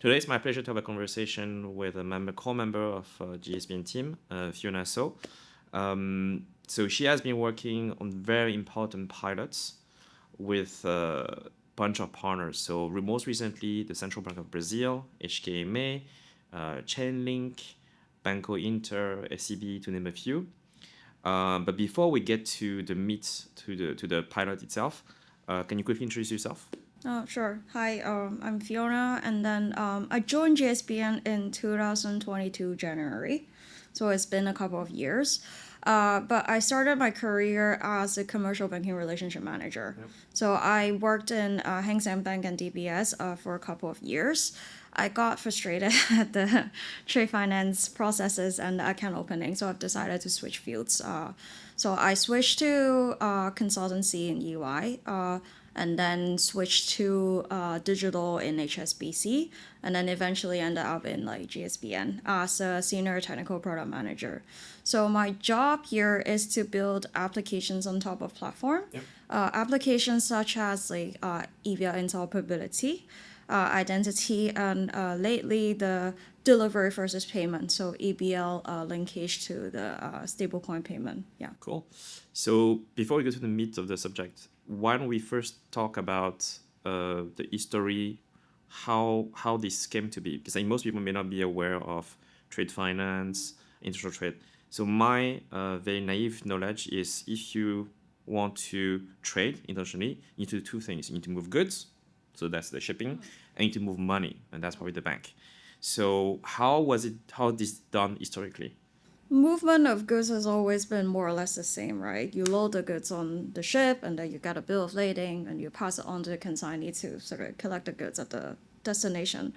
Today it's my pleasure to have a conversation with a core member of GSBN team, Fiona So. So she has been working on very important pilots with a bunch of partners. So most recently, the Central Bank of Brazil, HKMA, Chainlink, Banco Inter, SCB, to name a few. But before we get to the meat, to the pilot itself, can you quickly introduce yourself? Oh, sure. Hi, I'm Fiona, and then I joined GSBN in 2022 January, so it's been a couple of years. But I started my career as a commercial banking relationship manager. Yep. So I worked in Hang Seng Bank and DBS for a couple of years. I got frustrated at the trade finance processes and the account opening, so I've decided to switch fields. So I switched to consultancy in UI, and then switched to digital in HSBC, and then eventually ended up in like GSBN as a senior technical product manager. So my job here is to build applications on top of platform. Yep. Applications such as like EVA interoperability, identity, and lately the delivery versus payment, so EBL linkage to the stablecoin payment. Yeah. Cool. So before we go to the meat of the subject, why don't we first talk about the history, how this came to be? Because most people may not be aware of trade finance, international trade. So my very naive knowledge is if you want to trade internationally, you need to do two things. You need to move goods, so that's the shipping, and you need to move money, and that's probably the bank. So how this done historically? Movement of goods has always been more or less the same, right? You load the goods on the ship, and then you get a bill of lading, and you pass it on to the consignee to sort of collect the goods at the destination.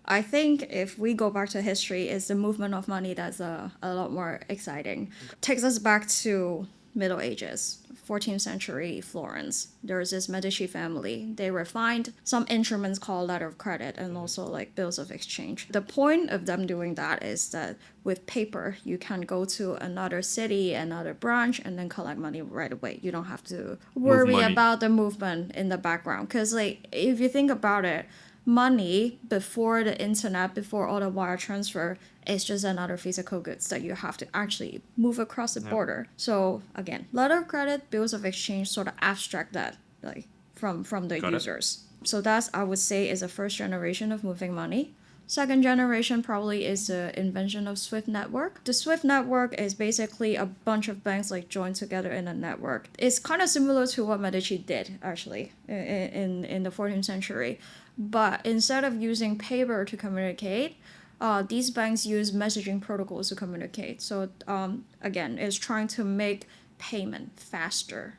I think if we go back to history, it's the movement of money that's a lot more exciting. Takes us back to Middle Ages, 14th century Florence. There's this Medici family. They refined some instruments called letter of credit and also like bills of exchange. The point of them doing that is that with paper, you can go to another city, another branch, and then collect money right away. You don't have to worry money. about the movement in the background. Because like if you think about it, money before the internet, before all the wire transfer, is just another physical goods that you have to actually move across the border. So again, letter of credit, bills of exchange sort of abstract that like from the Got it. users. So that's, I would say, is the first generation of moving money. Second generation probably is the invention of Swift network. The Swift network is basically a bunch of banks like joined together in a network. It's kind of similar to what Medici did actually in the 14th century. But instead of using paper to communicate, these banks use messaging protocols to communicate. So again, it's trying to make payment faster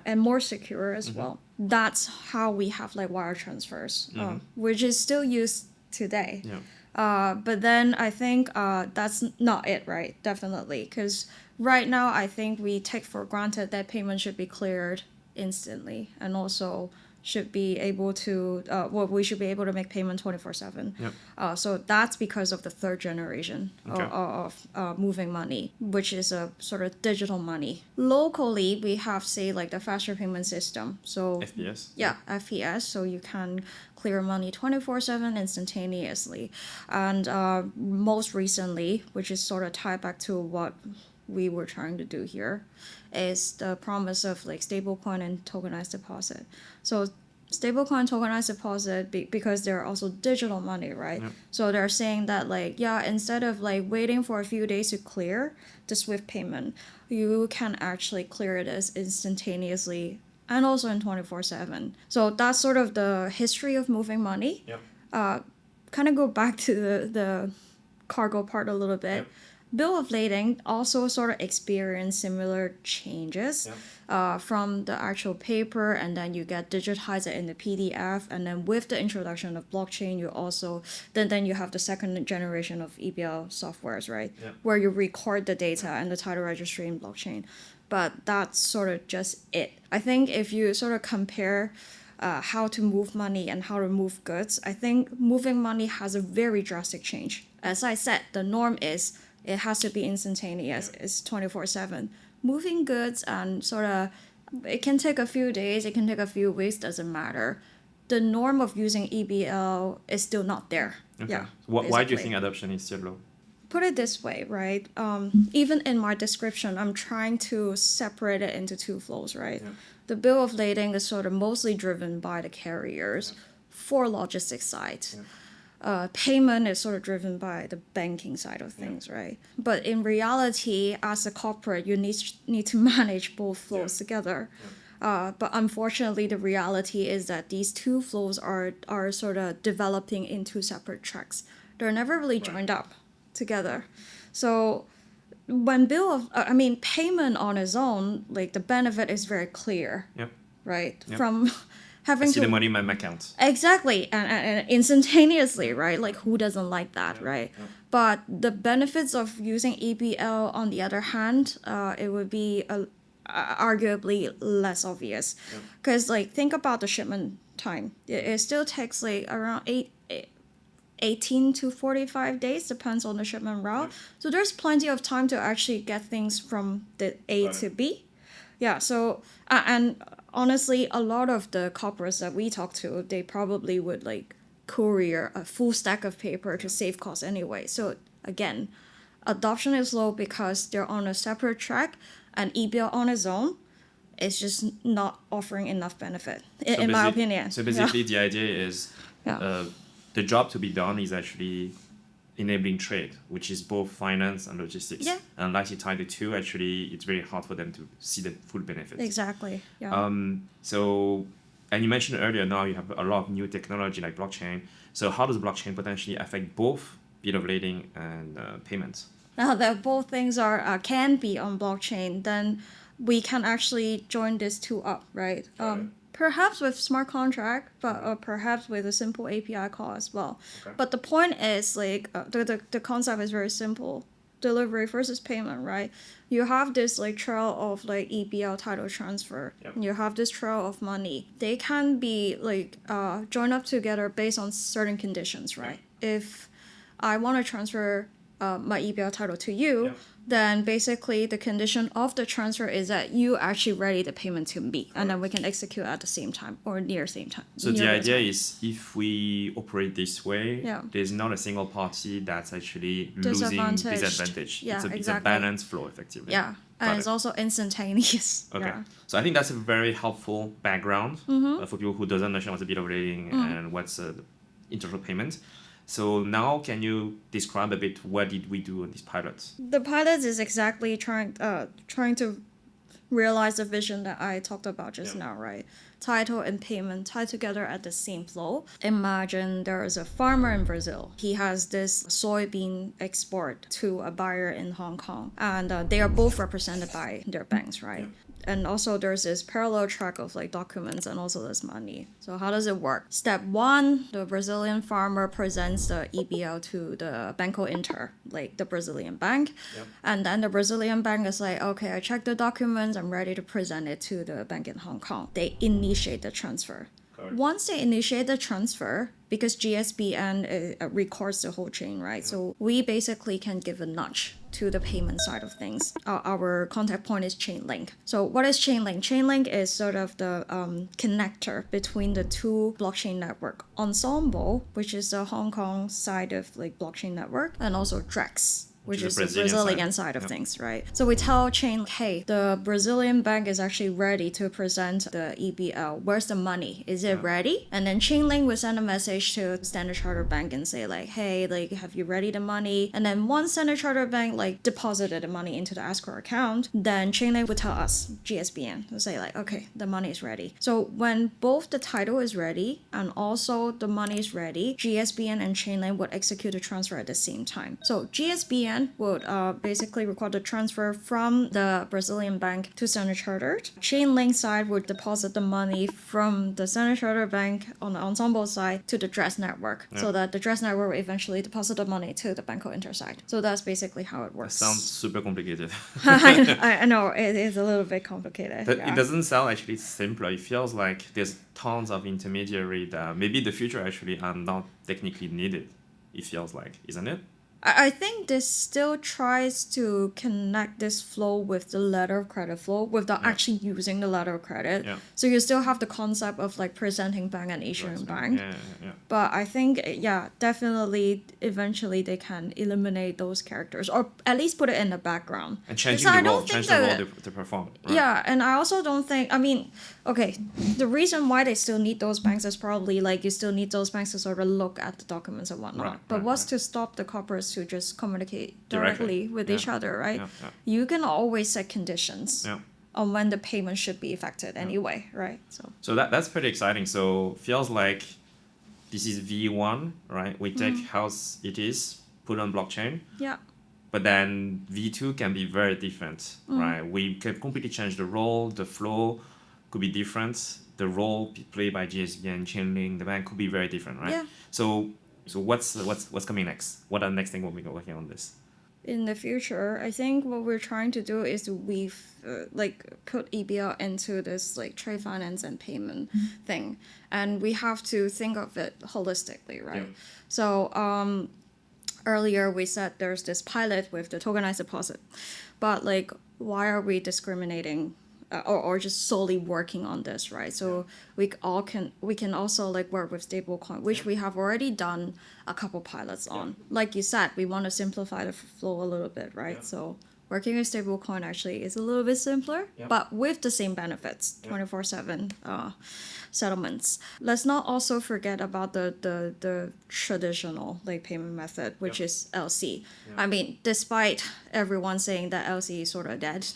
and more secure as well. That's how we have like wire transfers, which is still used today. Yeah. But then I think that's not it, right? Definitely. Because right now, I think we take for granted that payment should be cleared instantly and also should be able to, we should be able to make payment 24/7. Yep. So that's because of the third generation Okay. of moving money, which is a sort of digital money. Locally, we have, say, like the faster payment system. So FPS. yeah, FPS, so you can clear money 24/7 instantaneously. And most recently, which is sort of tied back to what we were trying to do here, is the promise of like stablecoin and tokenized deposit. So stablecoin tokenized deposit because they're also digital money, right? Yep. So they're saying that like, yeah, instead of like waiting for a few days to clear the Swift payment, you can actually clear it as instantaneously and also in 24/7. So that's sort of the history of moving money. Yep. Kind of go back to the cargo part a little bit. Yep. Bill of lading also sort of experienced similar changes from the actual paper, and then you get digitized it in the PDF, and then with the introduction of blockchain, you also then you have the second generation of EBL softwares, right? Yep. Where you record the data and the title registry in blockchain. But that's sort of just it. I think if you sort of compare how to move money and how to move goods, I think moving money has a very drastic change. As I said, the norm is it has to be instantaneous. It's 24/7. Moving goods and sort of, it can take a few days, it can take a few weeks, doesn't matter. the norm of using EBL is still not there. Okay. Yeah. Why do you basically. think adoption is still low? Put it this way, right? Even in my description, I'm trying to separate it into two flows, right? Yeah. The bill of lading is sort of mostly driven by the carriers for logistics side. Payment is sort of driven by the banking side of things, right? But in reality, as a corporate, you need to manage both flows together. But unfortunately, the reality is that these two flows are sort of developing into separate tracks. They're never really joined up together. So when payment on its own, like the benefit is very clear, right? From having I see the money in my account. Exactly, and instantaneously, right? Like who doesn't like that, right? But the benefits of using EBL, on the other hand, it would be arguably less obvious, because like think about the shipment time. It still takes like around 18 to 45 days, depends on the shipment route. So there's plenty of time to actually get things from the A to B. Yeah, so, and honestly, a lot of the corporates that we talk to, they probably would like courier a full stack of paper to save costs anyway. So again, adoption is low because they're on a separate track, and EBL on its own is just not offering enough benefit, in my opinion. So basically, the idea is the job to be done is actually enabling trade, which is both finance and logistics. Yeah. And like you tied the two, actually, it's very hard for them to see the full benefits. Exactly. Yeah. So, and you mentioned earlier, now you have a lot of new technology like blockchain. So how does blockchain potentially affect both bill of lading and payments? Now that both things are can be on blockchain, then we can actually join these two up, right? Perhaps with smart contract, but perhaps with a simple API call as well. But the point is, like, the concept is very simple. Delivery versus payment, right? You have this like trail of like EBL title transfer. You have this trail of money. They can be like joined up together based on certain conditions, right? If I want to transfer my EBL title to you, then basically the condition of the transfer is that you actually ready the payment to me, and then we can execute at the same time or near same time. So the idea is, if we operate this way, Yeah. there's not a single party that's actually losing disadvantage. Yeah, It's a balanced flow, effectively. Yeah, and it's also instantaneous. Okay. Yeah. So I think that's a very helpful background for people who doesn't understand what's a bill of lading and what's internal payment. So now, can you describe a bit what did we do on these pilots? The pilot is exactly trying to realize the vision that I talked about just now, right? Title and payment tied together at the same flow. Imagine there is a farmer in Brazil. He has this soybean export to a buyer in Hong Kong, and they are both represented by their banks, right? And also there's this parallel track of like documents and also this money. So how does it work? Step one, the Brazilian farmer presents the EBL to the Banco Inter, like the Brazilian bank. And then the Brazilian bank is like, okay, I checked the documents, I'm ready to present it to the bank in Hong Kong. They initiate the transfer. Once they initiate the transfer, because GSBN records the whole chain, right? So we basically can give a nudge to the payment side of things. Our contact point is Chainlink. So what is Chainlink? Chainlink is sort of the connector between the two blockchain network. Ensemble, which is the Hong Kong side of like blockchain network, and also Drex, which is the Brazilian side of things, right? So we tell Chainlink, hey, the Brazilian bank is actually ready to present the EBL. Where's the money? Is it ready? And then Chainlink will send a message to Standard Chartered Bank and say like, hey, like, have you ready the money? And then once Standard Chartered Bank like deposited the money into the escrow account, then Chainlink would tell us, GSBN, to say like, okay, the money is ready. So when both the title is ready and also the money is ready, GSBN and Chainlink would execute the transfer at the same time. So GSBN would basically record the transfer from the Brazilian bank to Standard Chartered. Chainlink side would deposit the money from the Standard Chartered Bank on the Ensemble side to the Drex network, so that the Drex network will eventually deposit the money to the Banco Inter side. So that's basically how it works. That sounds super complicated. I know, it is a little bit complicated. But it doesn't sound actually simpler. It feels like there's tons of intermediary that maybe the future actually are not technically needed. It feels like, isn't it? I think this still tries to connect this flow with the letter of credit flow without actually using the letter of credit. Yeah. So you still have the concept of like presenting bank and issuing bank. Yeah. But I think, yeah, definitely eventually they can eliminate those characters or at least put it in the background. And changing Because I the role, don't think change the role that- to perform. Right? Yeah, and I also don't think, I mean, okay, the reason why they still need those banks is probably like you still need those banks to sort of look at the documents and whatnot. Right, But right, what's right. to stop the corporates to just communicate Directly. directly with each other, right? Yeah. You can always set conditions Yeah. on when the payment should be effected anyway, right? So that's pretty exciting. So feels like this is V1, right? We take how it is, put on blockchain. Yeah. But then V2 can be very different, right? We can completely change the role, the flow could be different. The role played by GSBN and Chainlink, the bank could be very different, right? Yeah. So what's coming next? What are the next thing we'll be working on this? In the future, I think what we're trying to do is we've put EBL into this like trade finance and payment thing, and we have to think of it holistically, right? Yeah. So earlier we said there's this pilot with the tokenized deposit, but like why are we discriminating or just solely working on this, right? So we can also like work with stablecoin, which we have already done a couple pilots on. Like you said, we want to simplify the flow a little bit, right? Yeah. So working with stablecoin actually is a little bit simpler, but with the same benefits, 24/7 settlements. Let's not also forget about the traditional like payment method, which is LC. I mean, despite everyone saying that LC is sort of dead,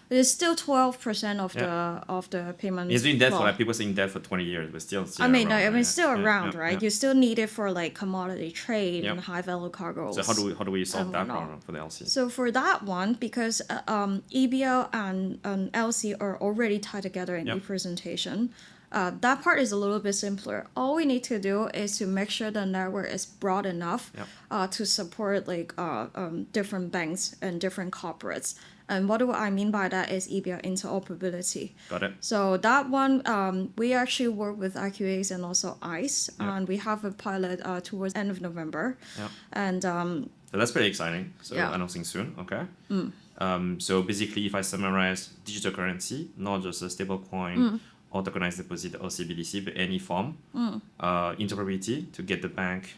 it's still 12% of the payment. It's been dead for flow. like people saying dead for 20 years, but still I mean, around, I mean, right? it's still around, Yeah. right? You still need it for like commodity trade and Yep. high value cargoes. So how do we solve and that whatnot. problem for the LC? So for that one, because EBL and LC are already tied together in Yep. e-presentation, that part is a little bit simpler. All we need to do is to make sure the network is broad enough to support like different banks and different corporates. And what do I mean by that is EBL interoperability. Got it. So that one, we actually work with IQAs and also ICE, and we have a pilot towards end of November. Yeah. And So that's pretty exciting. So Yeah. announcing soon, okay? So basically, if I summarize, digital currency, not just a stable coin or tokenized deposit or CBDC, but any form. Interoperability to get the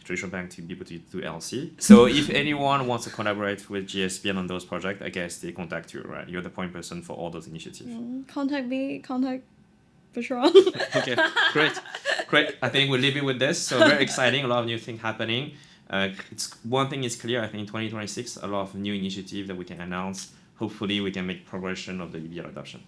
traditional bank to be able to do LC. So if anyone wants to collaborate with GSBN on those projects, I guess they contact you, right? You're the point person for all those initiatives. contact me, contact Patron. Okay, great. I think we'll leave it with this. So very exciting, a lot of new things happening. It's one thing is clear. I think in 2026, a lot of new initiatives that we can announce. Hopefully, we can make progression of the EBL adoption.